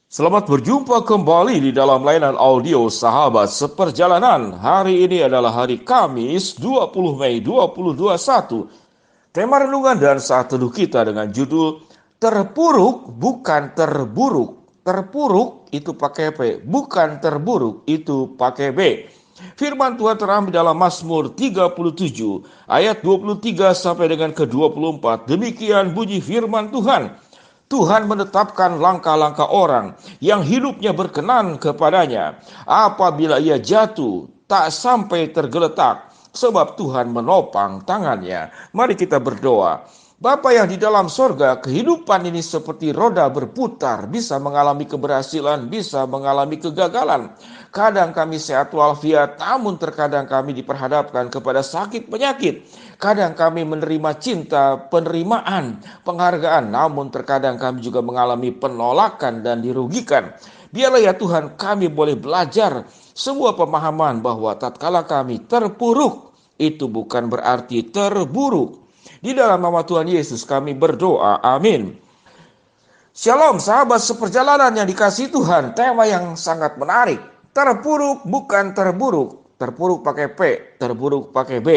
Selamat berjumpa kembali di dalam layanan audio Sahabat Seperjalanan. Hari ini adalah hari Kamis 20 Mei 2021. Tema renungan dan saat teduh kita dengan judul Terpuruk bukan terburuk. Terpuruk itu pakai P, bukan terburuk itu pakai B. Firman Tuhan terambil dalam Mazmur 37 ayat 23 sampai dengan ke-24. Demikian bunyi firman Tuhan. Tuhan menetapkan langkah-langkah orang yang hidupnya berkenan kepadanya. Apabila ia jatuh, tak sampai tergeletak, sebab Tuhan menopang tangannya. Mari kita berdoa. Bapa yang di dalam sorga, kehidupan ini seperti roda berputar, bisa mengalami keberhasilan, bisa mengalami kegagalan. Kadang kami sehat walafiat, namun terkadang kami diperhadapkan kepada sakit penyakit. Kadang kami menerima cinta, penerimaan, penghargaan, namun terkadang kami juga mengalami penolakan dan dirugikan. Biarlah ya Tuhan kami boleh belajar sebuah pemahaman bahwa tatkala kami terpuruk, itu bukan berarti terburuk. Di dalam nama Tuhan Yesus kami berdoa, amin. Shalom sahabat seperjalanan yang dikasihi Tuhan. Tema yang sangat menarik. Terpuruk bukan terburuk. Terpuruk pakai P, terburuk pakai B.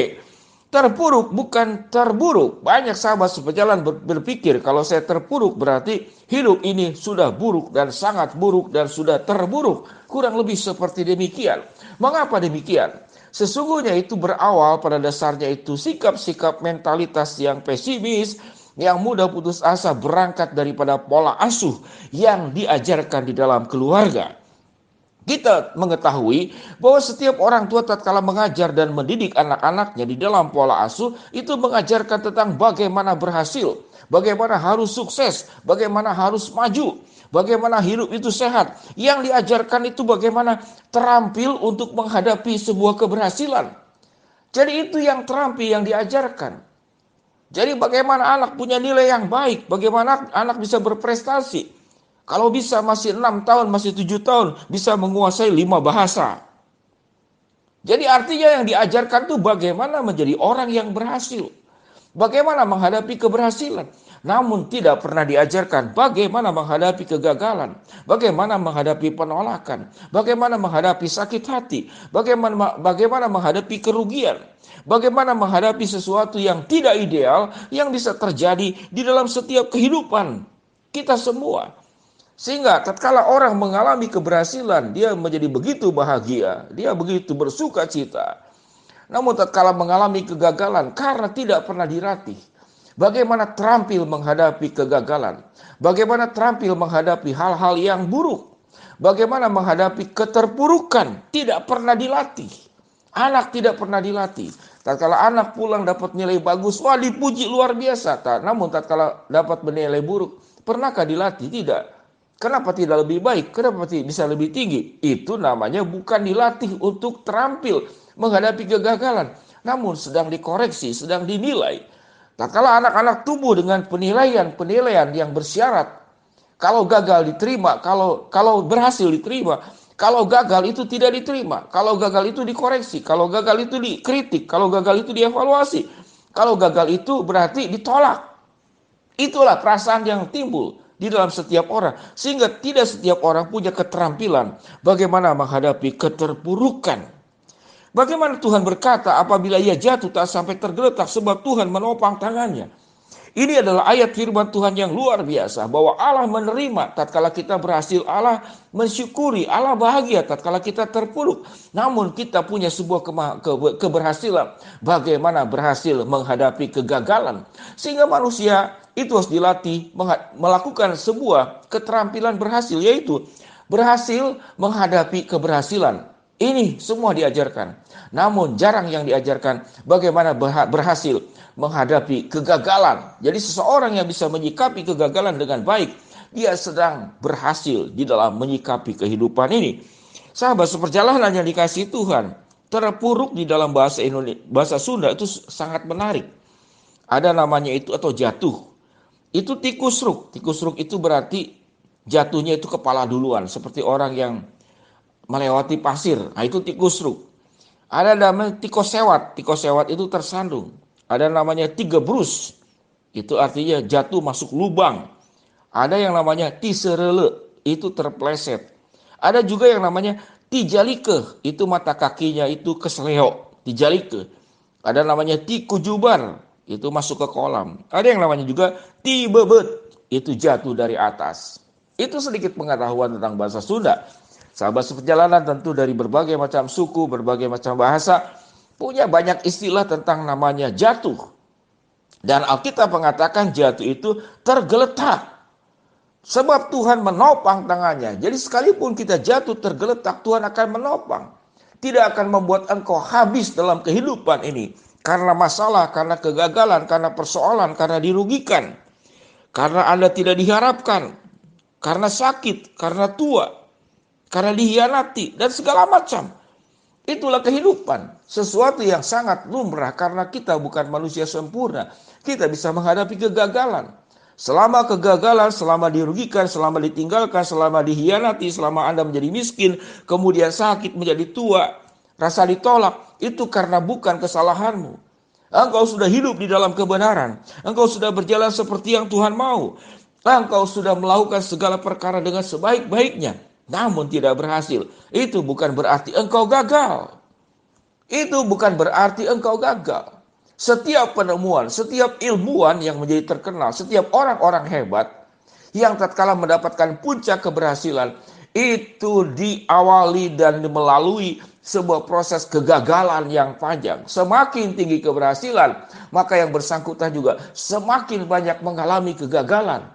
Terpuruk bukan terburuk. Banyak sahabat seperjalanan berpikir kalau saya terpuruk berarti hidup ini sudah buruk dan sangat buruk dan sudah terburuk. Kurang lebih seperti demikian. Mengapa demikian? Sesungguhnya itu berawal pada dasarnya itu sikap-sikap mentalitas yang pesimis, yang mudah putus asa berangkat daripada pola asuh yang diajarkan di dalam keluarga. Kita mengetahui bahwa setiap orang tua tatkala mengajar dan mendidik anak-anaknya di dalam pola asuh itu mengajarkan tentang bagaimana berhasil, bagaimana harus sukses, bagaimana harus maju, bagaimana hidup itu sehat. Yang diajarkan itu bagaimana terampil untuk menghadapi sebuah keberhasilan. Jadi itu yang terampil yang diajarkan. Jadi bagaimana anak punya nilai yang baik, bagaimana anak bisa berprestasi. Kalau bisa masih 6 tahun, masih 7 tahun, bisa menguasai 5 bahasa. Jadi artinya yang diajarkan itu bagaimana menjadi orang yang berhasil. Bagaimana menghadapi keberhasilan. Namun tidak pernah diajarkan bagaimana menghadapi kegagalan. Bagaimana menghadapi penolakan. Bagaimana menghadapi sakit hati. Bagaimana menghadapi kerugian. Bagaimana menghadapi sesuatu yang tidak ideal yang bisa terjadi di dalam setiap kehidupan kita semua. Sehingga tatkala orang mengalami keberhasilan, dia menjadi begitu bahagia, dia begitu bersuka cita. Namun tatkala mengalami kegagalan karena tidak pernah dilatih, bagaimana terampil menghadapi kegagalan, bagaimana terampil menghadapi hal-hal yang buruk, bagaimana menghadapi keterpurukan, tidak pernah dilatih. Anak tidak pernah dilatih. Tatkala anak pulang dapat nilai bagus, wah dipuji luar biasa. Namun tatkala dapat nilai buruk, pernahkah dilatih? Tidak. Kenapa tidak lebih baik? Kenapa bisa lebih tinggi? Itu namanya bukan dilatih untuk terampil menghadapi kegagalan, namun sedang dikoreksi, sedang dinilai. Tatkala anak-anak tumbuh dengan penilaian yang bersyarat, kalau gagal diterima, kalau berhasil diterima, kalau gagal itu tidak diterima, kalau gagal itu dikoreksi, kalau gagal itu dikritik, kalau gagal itu dievaluasi, kalau gagal itu berarti ditolak. Itulah perasaan yang timbul di dalam setiap orang, sehingga tidak setiap orang punya keterampilan bagaimana menghadapi keterpurukan. Bagaimana Tuhan berkata apabila ia jatuh tak sampai tergeletak sebab Tuhan menopang tangannya. Ini adalah ayat firman Tuhan yang luar biasa, bahwa Allah menerima tatkala kita berhasil, Allah mensyukuri, Allah bahagia tatkala kita terpuruk. Namun kita punya sebuah keberhasilan, bagaimana berhasil menghadapi kegagalan. Sehingga manusia itu harus dilatih melakukan sebuah keterampilan berhasil, yaitu berhasil menghadapi keberhasilan. Ini semua diajarkan. Namun jarang yang diajarkan bagaimana berhasil menghadapi kegagalan. Jadi seseorang yang bisa menyikapi kegagalan dengan baik, dia sedang berhasil di dalam menyikapi kehidupan ini. Sahabat seperjalanan yang dikasihi Tuhan, terpuruk di dalam bahasa Sunda itu sangat menarik. Ada namanya itu atau jatuh. Itu tikusruk. Tikusruk itu berarti jatuhnya itu kepala duluan, seperti orang yang melewati pasir. Nah, itu tikusruk. Ada namanya tikosewat. Tikosewat itu tersandung. Ada namanya tigebrus. Itu artinya jatuh masuk lubang. Ada yang namanya tiserele. itu terpleset. Ada juga yang namanya tijalike, itu mata kakinya itu kesleo, tijalike. Ada namanya tikujubar, itu masuk ke kolam. Ada yang namanya juga tibebet, itu jatuh dari atas. Itu sedikit pengetahuan tentang bahasa Sunda. Sahabat seperjalanan tentu dari berbagai macam suku, berbagai macam bahasa, punya banyak istilah tentang namanya jatuh. Dan Alkitab mengatakan jatuh itu tergeletak. Sebab Tuhan menopang tangannya. Jadi sekalipun kita jatuh tergeletak, Tuhan akan menopang. Tidak akan membuat engkau habis dalam kehidupan ini. Karena masalah, karena kegagalan, karena persoalan, karena dirugikan. Karena Anda tidak diharapkan. Karena sakit, karena tua. Karena dihianati, dan segala macam. Itulah kehidupan. Sesuatu yang sangat lumrah karena kita bukan manusia sempurna. Kita bisa menghadapi kegagalan. Selama kegagalan, selama dirugikan, selama ditinggalkan, selama dihianati, selama Anda menjadi miskin, kemudian sakit, menjadi tua, rasa ditolak, itu karena bukan kesalahanmu. Engkau sudah hidup di dalam kebenaran. Engkau sudah berjalan seperti yang Tuhan mau. Engkau sudah melakukan segala perkara dengan sebaik-baiknya, namun tidak berhasil. Itu bukan berarti engkau gagal. Itu bukan berarti engkau gagal. Setiap penemuan, setiap ilmuwan yang menjadi terkenal, setiap orang-orang hebat yang tatkala mendapatkan puncak keberhasilan, itu diawali dan melalui sebuah proses kegagalan yang panjang. Semakin tinggi keberhasilan, maka yang bersangkutan juga semakin banyak mengalami kegagalan.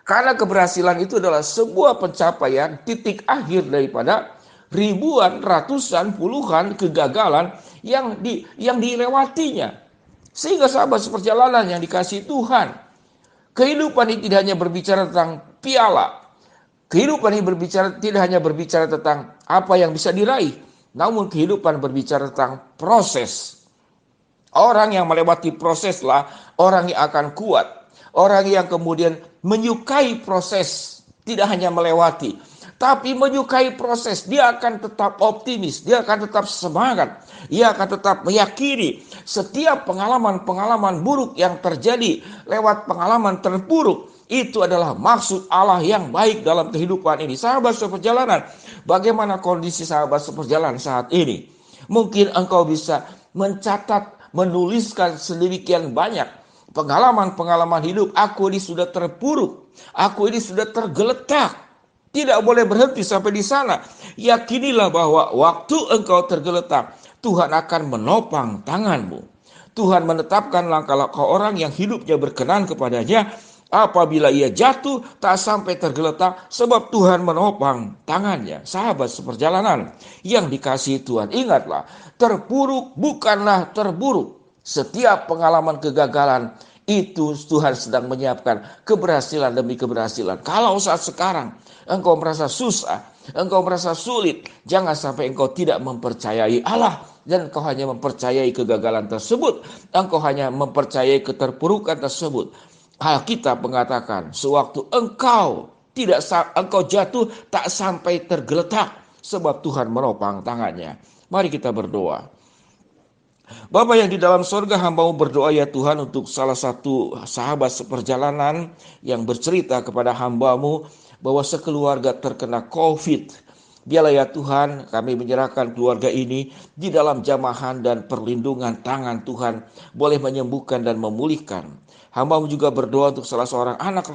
Karena keberhasilan itu adalah sebuah pencapaian titik akhir daripada ribuan, ratusan, puluhan kegagalan yang dilewatinya. Sehingga sahabat seperjalanan yang dikasihi Tuhan, kehidupan ini tidak hanya berbicara tentang piala. Kehidupan ini tidak hanya berbicara tentang apa yang bisa diraih, namun kehidupan berbicara tentang proses. Orang yang melewati proseslah orang yang akan kuat. Orang yang kemudian menyukai proses, tidak hanya melewati, tapi menyukai proses. Dia akan tetap optimis, dia akan tetap semangat, dia akan tetap meyakini setiap pengalaman-pengalaman buruk yang terjadi lewat pengalaman terburuk, itu adalah maksud Allah yang baik dalam kehidupan ini. Sahabat seperjalanan, bagaimana kondisi sahabat seperjalanan saat ini? Mungkin engkau bisa mencatat, menuliskan sedemikian banyak pengalaman-pengalaman hidup. Aku ini sudah terpuruk, aku ini sudah tergeletak. Tidak boleh berhenti sampai di sana. Yakinilah bahwa waktu engkau tergeletak, Tuhan akan menopang tanganmu. Tuhan menetapkan langkah-langkah orang yang hidupnya berkenan kepadanya. Apabila ia jatuh, tak sampai tergeletak, sebab Tuhan menopang tangannya. Sahabat seperjalanan yang dikasihi Tuhan, ingatlah, terpuruk bukanlah terburuk. Setiap pengalaman kegagalan itu Tuhan sedang menyiapkan keberhasilan demi keberhasilan. Kalau saat sekarang engkau merasa susah, engkau merasa sulit, jangan sampai engkau tidak mempercayai Allah dan engkau hanya mempercayai kegagalan tersebut, engkau hanya mempercayai keterpurukan tersebut. Alkitab mengatakan, sewaktu engkau jatuh tak sampai tergeletak, sebab Tuhan menopang tangannya. Mari kita berdoa. Bapa yang di dalam sorga, hamba-Mu berdoa ya Tuhan untuk salah satu sahabat seperjalanan yang bercerita kepada hamba-Mu bahwa sekeluarga terkena COVID. Biarlah ya Tuhan, kami menyerahkan keluarga ini di dalam jamahan dan perlindungan tangan Tuhan, boleh menyembuhkan dan memulihkan. Hamba-Mu juga berdoa untuk salah seorang anak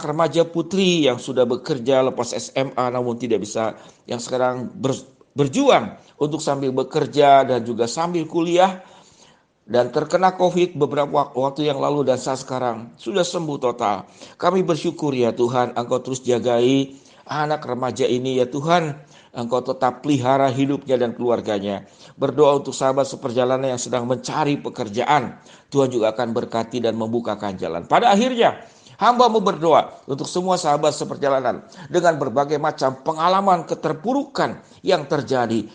remaja putri yang sudah bekerja lepas SMA namun tidak bisa, yang sekarang berjuang untuk sambil bekerja dan juga sambil kuliah, dan terkena COVID beberapa waktu yang lalu dan saat sekarang sudah sembuh total. Kami bersyukur ya Tuhan, Engkau terus jagai anak remaja ini ya Tuhan. Engkau tetap pelihara hidupnya dan keluarganya. Berdoa untuk sahabat seperjalanan yang sedang mencari pekerjaan. Tuhan juga akan berkati dan membukakan jalan. Pada akhirnya, hamba-Mu berdoa untuk semua sahabat seperjalanan dengan berbagai macam pengalaman keterpurukan yang terjadi.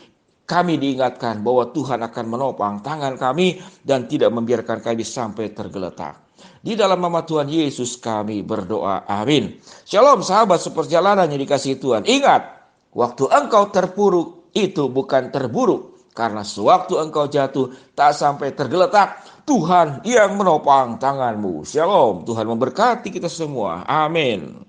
Kami diingatkan bahwa Tuhan akan menopang tangan kami dan tidak membiarkan kami sampai tergeletak. Di dalam nama Tuhan Yesus kami berdoa. Amin. Shalom sahabat seperjalanan yang dikasihi Tuhan. Ingat, waktu engkau terpuruk itu bukan terburuk. Karena sewaktu engkau jatuh tak sampai tergeletak, Tuhan yang menopang tanganmu. Shalom. Tuhan memberkati kita semua. Amin.